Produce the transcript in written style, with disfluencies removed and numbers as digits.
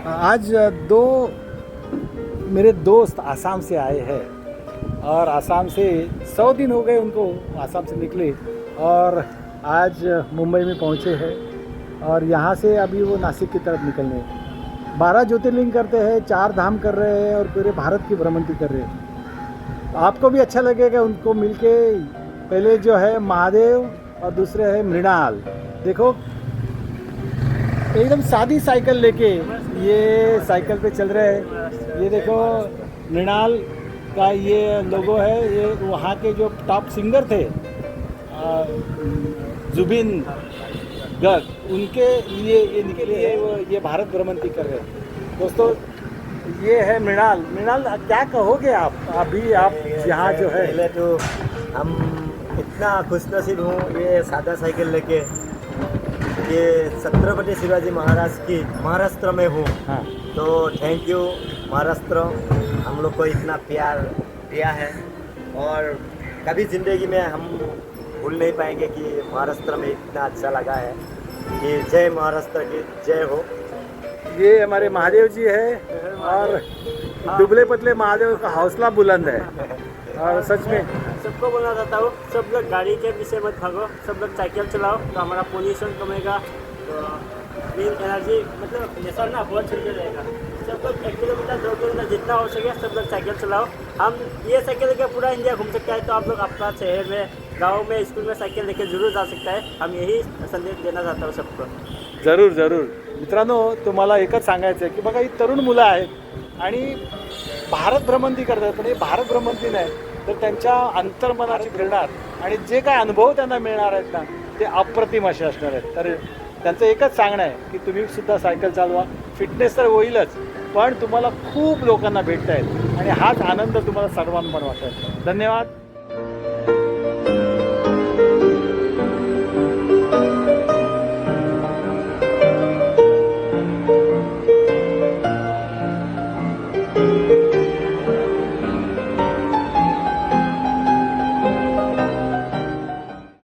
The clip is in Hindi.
आज दो मेरे दोस्त आसाम से आए हैं और आसाम से 100 दिन हो गए उनको आसाम से निकले और आज मुंबई में पहुंचे हैं और यहाँ से अभी वो नासिक की तरफ निकलने 12 ज्योतिर्लिंग करते हैं, 4 धाम कर रहे हैं और पूरे भारत की भ्रमंती कर रहे हैं। तो आपको भी अच्छा लगेगा उनको मिलके। पहले जो है महादेव और दूसरे है मृणाल। देखो एकदम सादी साइकिल लेके ये साइकिल पे चल रहे हैं। ये देखो मृणाल का ये लोगो है। ये वहाँ के जो टॉप सिंगर थे जुबिन गर्ग, उनके लिए इनके लिए वो ये भारत भ्रमंती कर रहे हैं। दोस्तों ये है मृणाल। मृणाल क्या कहोगे आप? अभी आप यहाँ जो है पहले तो हम इतना खुशनसीब हूँ ये सादा साइकिल लेके। ये छत्रपति शिवाजी महाराज की महाराष्ट्र में हूँ। हाँ तो थैंक यू महाराष्ट्र, हम लोग को इतना प्यार दिया है और कभी ज़िंदगी में हम भूल नहीं पाएंगे कि महाराष्ट्र में इतना अच्छा लगा है। कि जय महाराष्ट्र की जय हो। ये हमारे महादेव जी है और दुबले पतले महादेव का हौसला बुलंद है। और सच में सबको बोलना चाहता हूँ, सब लोग गाड़ी के पीछे मत भागो, सब लोग साइकिल चलाओ तो हमारा पोल्यूशन कमेगा, तो ग्रीन एनर्जी मतलब नेचर ना बहुत चल रहेगा। सब लोग 1 किलोमीटर 2 किलोमीटर जितना हो सके सब लोग साइकिल चलाओ। हम ये साइकिल लेकर पूरा इंडिया घूम सकते हैं, तो आप लोग अपना शहर में, गाँव में, स्कूल में साइकिल लेकर जरूर जा सकता है। हम यही संदेश देना चाहता हूँ सबको। जरूर जरूर मित्रांनो, तुम्हाला एकच सांगायचं आहे की बघा ही तरुण मुलं आहेत आणि भारत भ्रमंती करतात, पण हे भारत भ्रमंती नाही तर त्यांच्या अंतर्मनाची फिरणार आणि जे काय अनुभव त्यांना मिळणार आहेत ना ते अप्रतिम असे असणार आहेत। तर त्यांचं एकच सांगणं आहे की तुम्ही सुद्धा सायकल चालवा। फिटनेस तर होईलच, पण तुम्हाला खूप लोकांना भेटतायत आणि हाच आनंद तुम्हाला सर्वांना वाटेल। धन्यवाद।